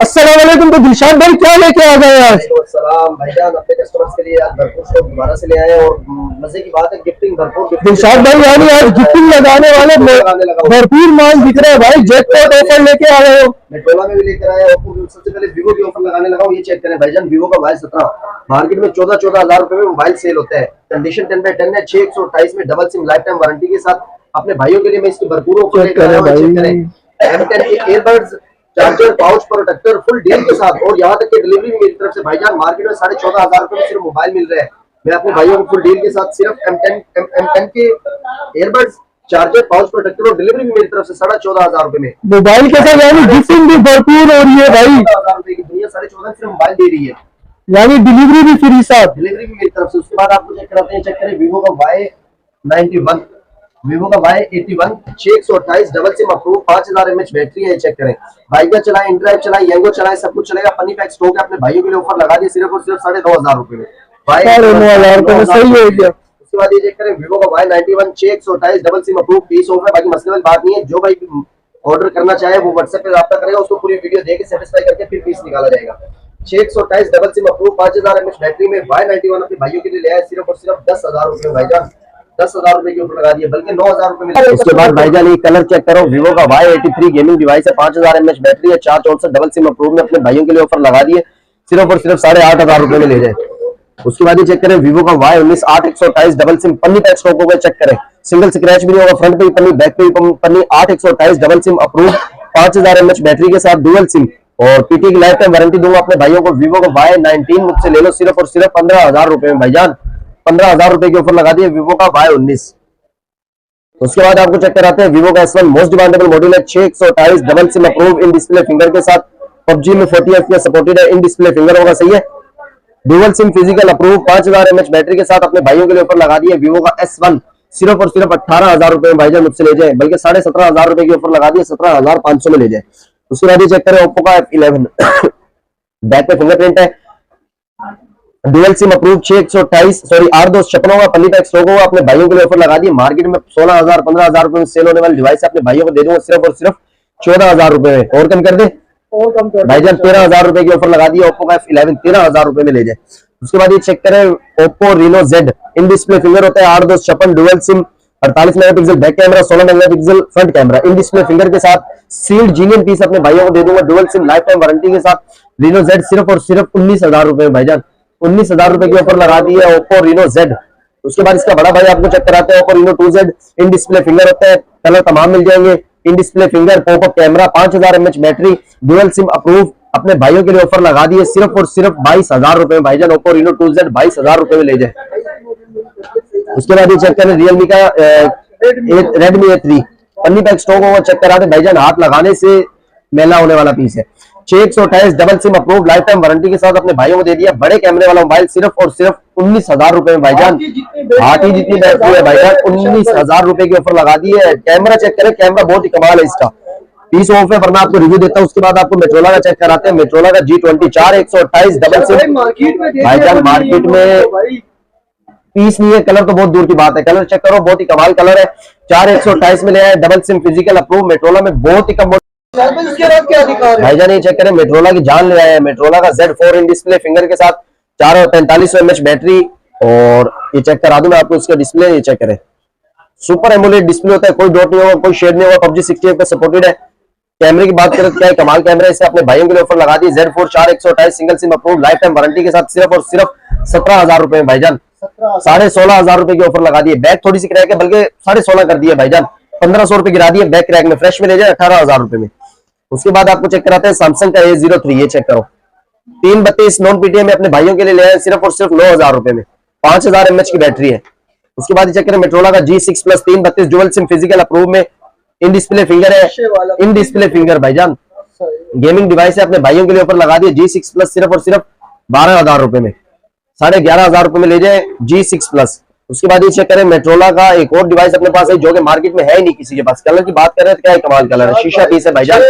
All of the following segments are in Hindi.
अस्सलाम वालेकुम। तो दिलशाद भाई क्या लेके आ गए आज? सलाम भाईजान, अपने कस्टमर्स के लिए आज भरपूर स्टॉक दोबारा से ले आए हैं और मजे की बात है गिफ्टिंग भरपूर दिलशाद भाई यानी आज गिफ्टिंग लगाने वाले भरपूर माल दिख रहा है भाई। जैकपॉट ऑफर लेके आ रहे हो। मेट्रोला में भी लेकर आए हैं। सबसे पहले वीवो की ऑफर लगाने लगा हूँ। ये चेक करें भाईजान, वीवो का मोबाइल 17 मार्केट में 14-14 हजार रुपए में मोबाइल सेल होता है। कंडीशन 10/10 है, 6/128 में double SIM life time warranty के साथ। अपने भाइयों के लिए मैं इसकी भरपूर ऑफर लेकर आया हूँ। चेक करें, M10 के earbuds, charger, pouch, protector full deal के साथ और यहाँ तक कि डिलीवरी भी मेरी तरफ से भाईजान। मार्केट में 14.5 हजार रुपए में सिर्फ मोबाइल मिल रहा है। मैं अपने भाइयों को फुल डील के साथ सिर्फ M10 के ईयरबड्स, चार्जर, पाउच, प्रोटेक्टर और डिलीवरी भी मेरी तरफ से 14.5 हजार रुपए में मोबाइल के साथ यानी गिफ्टिंग भी भरपूर हो रही है भाई। 14,000 रुपए की दुनिया 14.5 सिर्फ मोबाइल दे रही है, यानी डिलीवरी भी फ्री साथ। डिलीवरी भी मेरी तरफ से। उसके बाद आपको चेक कराते हैं। चेक करें वीवो का Y91, वीवो का Y81, 6/128 double SIM approve, 5000 mAh battery है। चेक करें, बाइका चलाए, इंड्राइव चलाए, यंगो चलाए, सब कुछ चलेगा। पन्नी पैक स्टॉक है। अपने भाइयों के लिए ऑफर लगा दिए सिर्फ और सिर्फ 9,500 रुपए में। 9,500 रुपए में सही हो गया। उसके बाद ये चेक करें वीवो का Y91, 6/128 double SIM approve, 20 of है। बाकी मसले वाली बात नहीं है। जो भाई ऑर्डर करना चाहे वो व्हाट्सएप पे राब्ता करेगा, उसको पूरी वीडियो देके सेटिस्फाई करके फिर पीस निकाला जाएगा। 6/128 double SIM approve, 5000 mAh battery में Y91 अपने भाइयों के लिए ले आए सिर्फ और सिर्फ 10,000 रुपए में भाईजान। 10,000 रुपए के ऊपर लगा दिए, बल्कि 9,000 रुपए में। उसके बाद भाईजान ये कलर चेक करो, वीवो का Y83 गेमिंग डिवाइस है, 5000 mAh बैटरी है, 464 डबल सिम अप्रूव में अपने भाइयों के लिए ऑफर लगा दिए सिर्फ और सिर्फ 8,500 रुपए में ले जाए। उसके बाद ये चेक करें वीवो का Y19 8/128 डबल सिम, पन्नी पैक स्टॉक होगा। चेक करें, सिंगल स्क्रैच भी नहीं होगा, फ्रंट पे भी पन्नी, बैक पे भी पन्नी, 8/128 double SIM approve, 5000 mAh battery के साथ डुअल सिम और पीटी की लाइफ टाइम वारंटी दूंगा अपने भाइयों को। वीवो का Y19 मुझसे ले लो सिर्फ और सिर्फ 15,000 रुपए में भाईजान। 15,000 रुपए के ऑफर लगा दिए वीवो का Y19। उसके बाद आपको चेक कराते हैं वीवो का S1 मोस्ट डिमांडेबल मॉडल है, 6/128 double SIM approve, in display finger के साथ। PUBG में 40 FPS सपोर्टेड है, इन डिस्प्ले फिंगर होगा। सही है, dual SIM physical approve, 5000 mAh battery के साथ अपने भाइयों के लिए ऑफर लगा दिए वीवो का S1 सिर्फ और सिर्फ 18,000 रुपए में भाईजान मुझसे ले जाए, बल्कि 17,500 रुपए की ऑफर लगा दिए 17,500 में ले जाए। उसके बाद ये चेक करें ओप्पो का F11 बैक पे फिंगरप्रिंट है, डुअल सिम अप्रूव, 8/256 होगा, पन्नी पैक स्टॉक होगा। अपने भाइयों के लिए ऑफर लगा दिए। मार्केट में 16,000 15,000 रुपए में सेल होने वाली डिवाइस अपने भाइयों को दे दूंगा सिर्फ और सिर्फ 14,000 रुपए में। और कम कर दे भाईजान, 13,000 रुपए की ऑफर लगा दी ओप्पो का F11 13,000 रुपए में ले जाए। उसके बाद ये चेक करें Oppo Reno Z, in display finger होता है, 8/256 dual SIM, 48 megapixel back camera, 16 megapixel front camera, in display finger के साथ सील्ड जीनियन पीस अपने भाइयों को दे दूंगा dual SIM life time warranty के साथ। Reno Z सिर्फ और सिर्फ 19,000 रुपए में भाईजान। 19,000 रुपए की ऑफर लगा दी है ओप्पो Reno Z। उसके बाद इसका बड़ा भाई आपको चेक कराते हैं Oppo Reno 2Z, in display finger होता है, कलर तमाम मिल जाएंगे, in display finger, popup camera, 5000 mAh battery, dual SIM approve, अपने भाइयों के लिए ऑफर लगा दी है सिर्फ और सिर्फ 22,000 रुपए में भाईजान। ओप्पो Reno 2Z 22,000 रुपए में ले जाए। उसके बाद ये चेक करें रियलमी का Redmi A3, पन्नी पैक स्टॉक होगा। चेक कराते भाईजान, हाथ लगाने से मेला होने वाला पीस है, 6/128 double SIM approve, life time warranty के साथ अपने भाइयों को दे दिया। बड़े कैमरे वाला मोबाइल सिर्फ और सिर्फ 19,000 रुपए में भाईजान। हाथी जितनी बैटरी है भाईजान, 19,000 रुपए की ऑफर लगा दी है। कैमरा चेक करें, कैमरा बहुत ही कमाल है इसका, पीस ऑफ है, वरना आपको रिव्यू देता हूं। उसके बाद आपको मेट्रोला का चेक कराते हैं, मेट्रोला का G20 4/128 डबल सिम भाईजान। मार्केट में पीस नहीं है, कलर तो बहुत दूर की बात है, कलर चेक करो, बहुत ही कमाल कलर है। 4/128 में ले आए, डबल सिम फिजिकल अप्रूव, मेट्रोला में बहुत ही कम भाईजान। ये चेक करें मेट्रोला की जान ले आए हैं, मेट्रोला का Z4 इन डिस्प्ले फिंगर के साथ, 445 mAh बैटरी। और ये चेक करा दूं मैं आपको इसका डिस्प्ले, ये चेक करें, सुपर एमोलेड डिस्प्ले होता है, कोई डॉट नहीं होगा, कोई शेड नहीं होगा, PUBG 60 पे सपोर्टेड है। कैमरे की बात करें तो क्या है, कमाल कैमरा है, इसे अपने भाइयों के लिए ऑफर लगा दी Z4 4/128 single SIM approve, life time warranty के साथ सिर्फ और सिर्फ 17,000 रुपए में भाईजान। 16,500 रुपए की ऑफर लगा दी है। बैक थोड़ी सी क्रैक है, बल्कि 16.5 कर दिया भाईजान, 1,500 रुपए गिरा दिए बैक क्रैक में, फ्रेश में ले जाए 18,000 रुपए में। उसके बाद आपको चेक कराते हैं सैमसंग का A03, ये चेक करो, 332 नॉन पीटीएम में अपने भाइयों के लिए ले आए सिर्फ और सिर्फ 9,000 रुपए में, 5000 mAh की बैटरी है। उसके बाद चेक करें मेट्रोला का G6 Plus 332 dual SIM physical approve में, इन डिस्प्ले फिंगर है, इन डिस्प्ले फिंगर भाईजान, गेमिंग डिवाइस है, अपने भाइयों के लिए ऊपर लगा दिए G6 Plus सिर्फ और सिर्फ 12,000 रुपए में, 11,500 रुपए में ले जाए G6 Plus। उसके बाद ये चेक करें मेट्रोला का एक और डिवाइस अपने पास है जो कि मार्केट में है ही नहीं किसी के पास। कलर की बात करें तो क्या है, कमाल कलर है, शीशा पीस है भाईजान,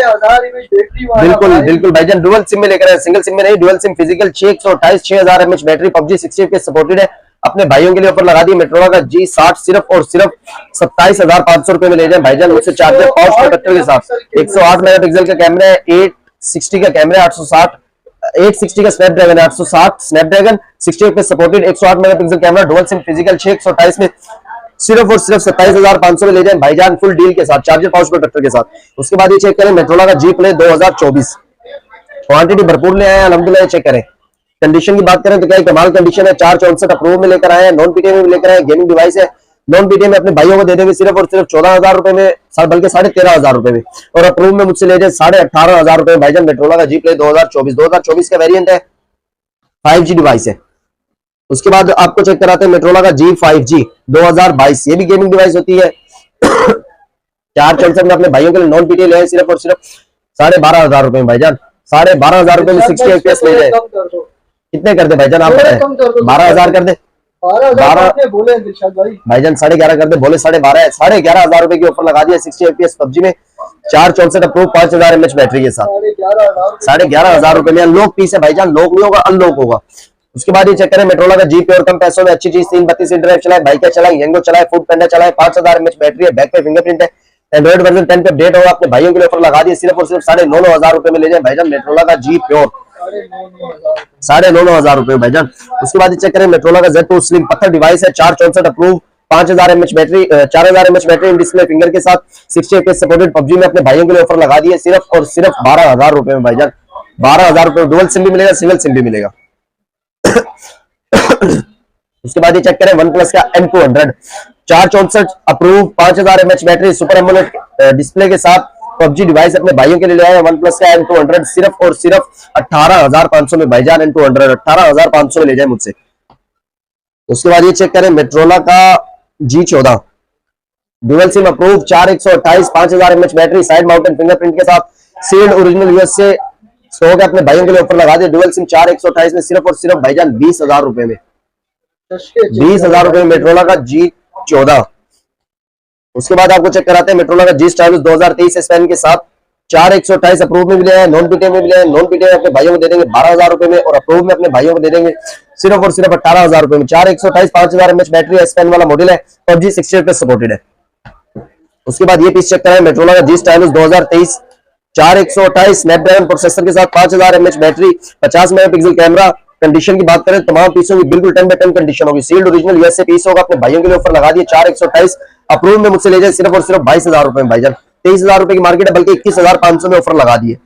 बिल्कुल बिल्कुल भाईजान। डुअल सिम में लेकर आए, सिंगल सिम में नहीं, dual SIM physical, 6/128 6000 mAh battery, PUBG 60 पे सपोर्टेड है। अपने भाइयों के लिए ऑफर लगा दी मेट्रोला का G60 सिर्फ और सिर्फ 27,500 रुपए में ले जाए भाईजान। उससे चार्जर पाउच प्रोटेक्टर के साथ, 108 मेगापिक्सल का कैमरा है, 60 का कैमरा 860 860 का स्नैपड्रैगन 860 स्नैपड्रैगन 60 पे supported 108 megapixel camera dual SIM physical 6128 में सिर्फ और सिर्फ 27,500 में ले जाएं भाईजान, फुल डील के साथ, चार्जर पाउच प्रोटेक्टर के साथ। उसके बाद ये चेक करें मेट्रोला का जी प्ले 2024, क्वांटिटी भरपूर ले आए हैं अल्हम्दुलिल्लाह। चेक करें कंडीशन की बात करें तो क्या कमाल कंडीशन है, 464 अप्रूव में लेकर आए हैं, नॉन पीटीए में भी लेकर आए, गेमिंग डिवाइस है, नॉन पीटीए में अपने भाइयों को दे देंगे सिर्फ और सिर्फ 14,000 रुपए में, बल्कि 13,500 रुपए में, और अप्रूव में मुझसे ले जाए 18,500 रुपए में भाईजान मेट्रोला का जी प्ले 2024 का वेरिएंट है, 5G डिवाइस है। उसके बाद आपको चेक कराते हैं मेट्रोला का G5G 2022, ये भी गेमिंग डिवाइस होती है। 464 में अपने भाइयों के लिए नॉन पीटीए ले आए सिर्फ और सिर्फ 12,500 रुपए में भाईजान, 12,500 रुपए में 60 FPS ले जाए। कितने कर दे भाईजान आप बताएं? 12,000 कर दे, 12 बोले दिलशाद भाई भाईजान 11.5 कर दे, बोले 12.5 है, 11,500 रुपए की ऑफर लगा दिया 60 FPS पबजी में, 464 अप्रूव 5000 mAh बैटरी के साथ, 11,500 रुपए में अनलॉक पीस है भाईजान, लॉक नहीं होगा अनलॉक होगा। उसके बाद ये चेक करें मेट्रोला का जी प्योर कम पैसों में अच्छी चीज, 332 ड्राइव चलाए, बाइक चलाए, यंगो चलाए, फूड पेंडा चलाए, 5000 mAh बैटरी है, बैक पे फिंगरप्रिंट है, एंड्रॉइड वर्जन 10 पे अपडेट होगा। अपने भाइयों के लिए ऑफर लगा दिए सिर्फ और सिर्फ 9,500 रुपए में ले जाए भाईजान मेट्रोला का जी प्योर, 9,500 रुपए भाईजान। उसके बाद चेक करें मेट्रोला का Z2 स्लिम पत्थर डिवाइस है, 464 approve 5000 mAh battery, 4000 mAh battery in display finger के साथ, 60 FPS सपोर्टेड पबजी में अपने भाइयों के लिए ऑफर लगा दिए सिर्फ और सिर्फ 12,000 रुपए में भाईजान, 12,000 रुपए डुअल सिम भी मिलेगा, सिंगल सिम भी मिलेगा। उसके बाद ये चेक करें वन प्लस का M200, 464 approve 5000 mAh battery super AMOLED display के साथ पबजी डिवाइस अपने भाइयों के लिए ले आए वन प्लस का M200 सिर्फ और सिर्फ 18,500 में भाईजान, M200 18,500 में ले जाए मुझसे। उसके बाद ये चेक करें मेट्रोला का G14 dual SIM approve 4128 5000 mAh battery side mounted fingerprint के साथ, सील्ड ओरिजिनल यूएसए स्टॉक है, अपने भाइयों के लिए ऑफर लगा दिए डुअल सिम 4128 में सिर्फ और सिर्फ भाईजान 20,000 रुपए में, 20,000 रुपए में मेट्रोला का G14। उसके बाद आपको चेक कराते हैं मेट्रोला का जी स्टाइलस 2023 S Pen के साथ, 4128 अप्रूव में भी ले आए, नॉन पीटीए में भी ले आए, नॉन पीटीए में अपने भाइयों को दे देंगे 12,000 रुपए में, और अप्रूव में अपने भाइयों को दे देंगे सिर्फ और सिर्फ 18,000 रुपए में, 4128 5000 mAh बैटरी S Pen वाला मॉडल है, PUBG 60 पे सपोर्टेड है। उसके बाद ये पीस चेक कराएं मेट्रोला का जी स्टाइलस 2023, 4128 स्नैपड्रैगन प्रोसेसर के साथ, 5000 mAh battery, 50 megapixel camera. Condition की बात करें तमाम पीसों की बिल्कुल 10/10 कंडीशन होगी, सील्ड ओरिजिनल यूएसए पीस होगा। अपने भाइयों के लिए ऑफर लगा दिए 4128 अप्रूव में मुझसे ले जाए सिर्फ और सिर्फ 22,000 रुपए में भाईजान, 23,000 रुपए की मार्केट है, बल्कि 21,500 में ऑफर लगा दिए।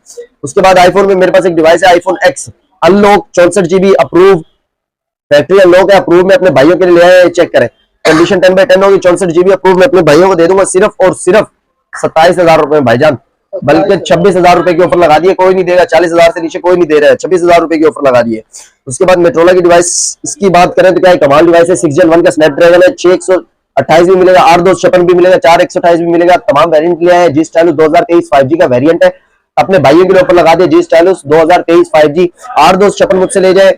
उसके बाद आईफोन में मेरे पास एक डिवाइस है iPhone X unlock 64 GB approve, factory unlock है, अप्रूव में अपने भाइयों के लिए ले आए, चेक करें कंडीशन 10/10 होगी, 64 GB अप्रूव में अपने भाइयों को दे दूंगा सिर्फ और सिर्फ 27,000 रुपए में भाईजान, बल्कि 26,000 रुपए की ऑफर लगा दिए, कोई नहीं देगा, 40,000 से नीचे कोई नहीं दे रहा है, 26,000 रुपए की ऑफर लगा दिए। उसके बाद मेट्रोला की डिवाइस इसकी बात करें तो क्या कमाल डिवाइस है, 6 Gen 1 का स्नैपड्रैगन है, 6128 भी मिलेगा, 8256 भी मिलेगा, 4128 भी मिलेगा, तमाम वेरिएंट लिया है। जी स्टाइलस 2023 5G का वेरिएंट है, अपने भाइयों के लिए ऑफर लगा दिए जी स्टाइलस 2023 5G, 8256 मुझसे ले जाए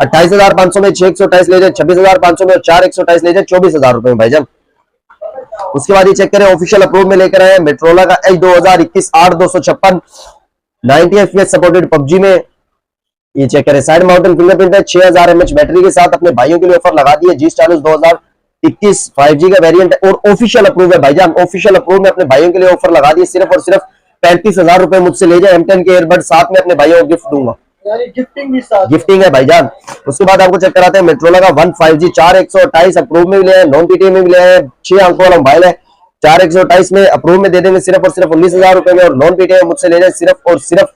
28,500 में, 6128 ले जाए 26,500 में, और 4128 ले जाए 24,000 रुपए में भाईजान। उसके बाद ये चेक करें ऑफिशियल अप्रूव में लेकर आए मेट्रोला का H 2021 8256 90 FPS सपोर्टेड पबजी में, ये चेक करें साइड माउंटेन फिंगरप्रिंट है, 6000 mAh बैटरी के साथ, अपने भाइयों के लिए ऑफर लगा दिए जी स्टाइलस 2021 5G का वेरिएंट है, और ऑफिशियल अप्रूव है भाईजान, ऑफिशियल अप्रूव में अपने भाइयों के लिए ऑफर लगा दिए सिर्फ और सिर्फ 35,000 रुपए मुझसे ले जाए, M10 के एयरबड साथ में अपने भाइयों को गिफ्ट दूंगा, गिफ्टिंग भी साथ, गिफ्टिंग है भाईजान। उसके बाद आपको चेक कराते हैं मेट्रोला का 15G 4128 अप्रूव में भी ले, नॉन पीटीए में भी ले, 6 अंकों वाला मोबाइल है, 4128 में अप्रूव में दे देंगे सिर्फ और सिर्फ 19,000 रुपए में, और नॉन पीटीए में मुझसे ले जाए सिर्फ और सिर्फ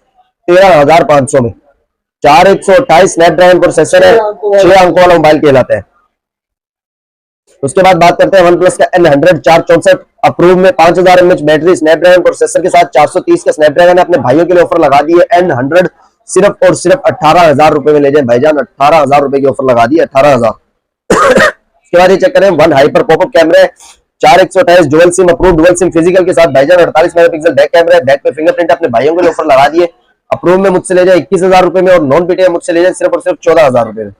13,500 में, 4128 स्नैपड्रैगन प्रोसेसर है, 6 अंकों वाला मोबाइल कहलाता है। उसके बाद बात करते हैं वन प्लस का N100 464 अप्रूव में 5000 mAh बैटरी स्नैपड्रैगन प्रोसेसर के साथ, 430 का स्नैपड्रैगन है, अपने भाइयों के लिए ऑफर लगा दिए N100 सिर्फ और सिर्फ 18,000 रुपए में ले जाए भाईजान, 18,000 रुपए की ऑफर लगा दी 18,000। उसके बाद ये चेक करें वन हाइपर पॉपअप कैमरा है, 4128 dual SIM approve, dual SIM physical के साथ भाईजान, 48 मेगापिक्सल बैक कैमरा है, बैक पे फिंगरप्रिंट, अपने भाइयों के लिए ऑफर लगा दिए अप्रूव में मुझसे ले जाए 21,000 रुपए में, और नॉन पीटीए मुझसे ले जाए सिर्फ और सिर्फ 14,000 रुपए में।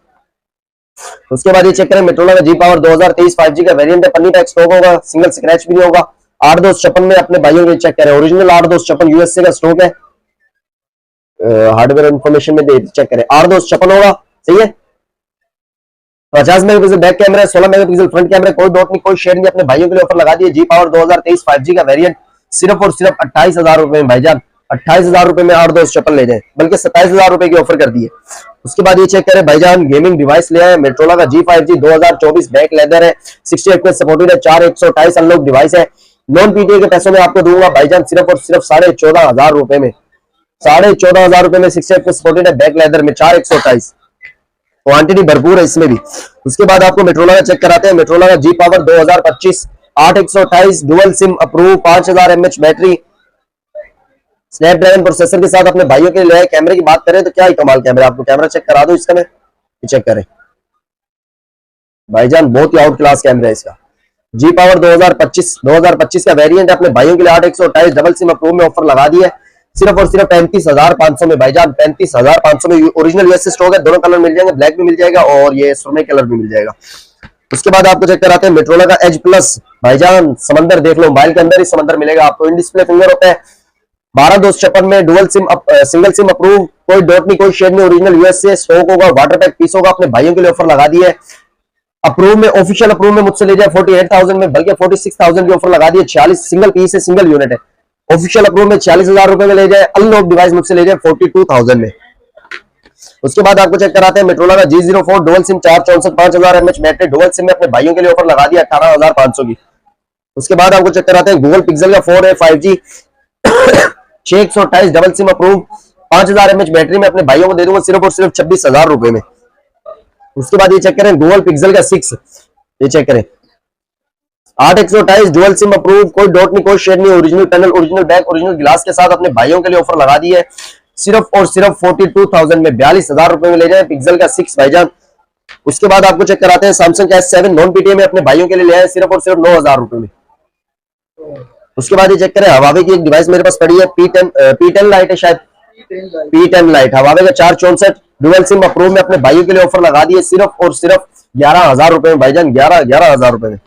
उसके बाद ये चेक करें मेट्रोला का जी पावर 2023 5G का वेरिएंट है, पन्नी टैग स्टॉक होगा, सिंगल स्क्रैच भी नहीं होगा, 8256 में अपने भाइयों के चेक करें, ओरिजिनल 8256 यूएसए का स्टॉक है, हार्डवेयर इंफॉर्मेशन में दे चेक करें 8256 होगा, सही है। 50 मेगापिक्सल बैक कैमरा है, 16 मेगापिक्सल फ्रंट कैमरा, कोई डॉट नहीं कोई शेड नहीं, अपने भाइयों के लिए ऑफर लगा दिए जी पावर 2023 5G का वेरिएंट सिर्फ और सिर्फ 28,000 रुपए में भाईजान, 28,000 रुपए में 8 दोस्त चप्पल ले जाए, बल्कि 27,000 रुपए की ऑफर कर दी है। उसके बाद ये चेक करें भाईजान, गेमिंग डिवाइस ले आए मोटोरोला का G5G 2024, बैक लेदर है, 68 में सपोर्टेड है, 4128 अनलॉक डिवाइस है। नॉन पीटीए के पैसों में आपको दूंगा भाईजान सिर्फ और सिर्फ 14,500 रुपए में, 14,500 रुपए में 68 में सपोर्टेड है, बैक लेदर में, 4128, क्वांटिटी भरपूर है इसमें भी। उसके बाद आपको मोटोरोला का चेक कराते हैं, मोटोरोला का G Power 2025, 8128, dual SIM approve, 5000 mAh battery, Snapdragon processor के साथ अपने भाइयों के लिए। कैमरे की बात करें तो क्या ही कमाल कैमरा, आपको कैमरा चेक करा दो इसका, मैं चेक करें भाईजान, बहुत ही आउट क्लास कैमरा है इसका। G Power 2025 का वेरिएंट है, अपने भाइयों के लिए 8128 डबल सिम अप्रूव में ऑफर लगा दी है सिर्फ और सिर्फ 35,500 में भाईजान, 35,500 में। ओरिजिनल यूएसए स्टॉक है, दोनों कलर मिल जाएंगे, ब्लैक भी मिल जाएगा और ये सुरमई कलर भी मिल जाएगा। उसके बाद आपको चेक कराते हैं मोटोरोला का एज प्लस भाईजान, समंदर देख लो, मोबाइल के अंदर ही समंदर मिलेगा आपको। इन डिस्प्ले फिंगर होता है, 12/256 में, dual SIM single SIM approve, कोई डॉट नहीं, कोई शेड नहीं, ओरिजिनल यूएसए स्टॉक होगा, वाटर पैक पीस होगा। अपने भाइयों के लिए ऑफर लगा दी है अप्रूव में, ऑफिशियल अप्रूव में मुझसे ले जाए 48,000 में, बल्कि 46,000 की ऑफर लगा दी है। 46 सिंगल पीस है, सिंगल यूनिट है, ऑफिशियल अप्रूव में 46,000 रुपए में ले जाए। अनलॉक डिवाइस मुझसे ले जाए 42,000 में। उसके बाद आपको चेक कराते हैं मोटोरोला का G04 dual SIM 464, 5000 mAh battery, dual SIM में अपने भाइयों के लिए ऑफर लगा दिया 18,500 की। उसके बाद आपको चेक कराते हैं गूगल पिक्सल का 4A 5G 6128 double SIM approve, 5000 mAh battery में, अपने भाइयों को दे दूंगा सिर्फ और सिर्फ 26,000 रुपए में। उसके बाद ये चेक करें गूगल पिक्सल का 6, ये चेक करें 8128 डुअल सिम अप्रूव, कोई डॉट नहीं, कोई शेड नहीं, original panel, original back, original गिलास के साथ अपने भाइयों के लिए ऑफर लगा दी है सिर्फ और सिर्फ 42,000 में, 42,000 रुपए में ले जाए पिक्सल का 6 भाईजान। उसके बाद आपको चेक कराते हैं सैमसंग का S7 नॉन पीटीए में, अपने भाइयों के लिए ले आए सिर्फ और सिर्फ 9,000 रुपए में। उसके बाद ये चेक करें हवावे की एक डिवाइस मेरे पास पड़ी है, P10 लाइट है शायद, P10 लाइट हवावे का 464 डुअल सिम अप्रूव में, अपने भाइयों के लिए ऑफर लगा दी है सिर्फ और सिर्फ 11,000 रुपए में भाईजान, 11,000 रुपए में।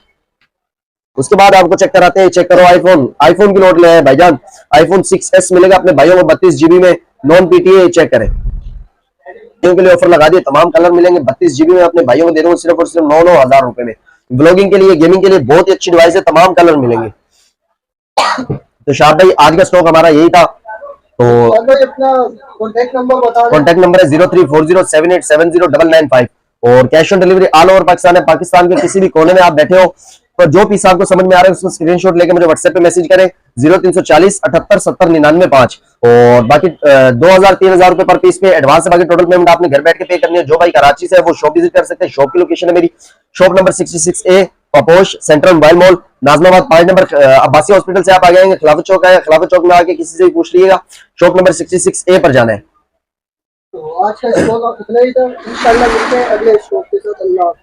उसके बाद आपको चेक कराते हैं, चेक करो आईफोन की नोट ले आए भाईजान, iPhone 6s मिलेगा अपने भाइयों को 32 GB में, नॉन पीटीए, चेक करें के लिए ऑफर लगा दिए, तमाम कलर मिलेंगे 32 GB में, अपने भाइयों को दे दूंगा सिर्फ और सिर्फ 9,000 रुपए में। ब्लॉगिंग के लिए, गेमिंग के लिए बहुत ही अच्छी डिवाइस है, तमाम कलर मिलेंगे। तो शाह भाई आज का स्टॉक हमारा यही था, तो अपना कॉन्टैक्ट नंबर बता, कॉन्टैक्ट नंबर है 0340787095 और cash on delivery all over Pakistan है। पाकिस्तान के किसी भी कोने में आप बैठे हो तो जो पीस आपको समझ में आ रहा है उसको स्क्रीनशॉट लेके मुझे व्हाट्सएप पे मैसेज करें 0340 78 70 99 5 और बाकी 2,000-3,000 रुपए पर पीस पे एडवांस है, बाकी टोटल पेमेंट आपने घर बैठ के पे करनी है। जो भाई कराची से है वो शॉप विजिट कर सकते हैं, शॉप की लोकेशन है मेरी shop number 66A Paposh central mobile mall Nazimabad 5 number Abbasi hospital से आप आ जाएंगे, खिलाफत चौक है, खिलाफत चौक में आके किसी से भी पूछ लीजिएगा, शॉप नंबर 66A पर जाना है। तो आज का स्टॉक इतना ही था, इंशाल्लाह मिलते हैं अगले स्टॉक के साथ। अल्लाह।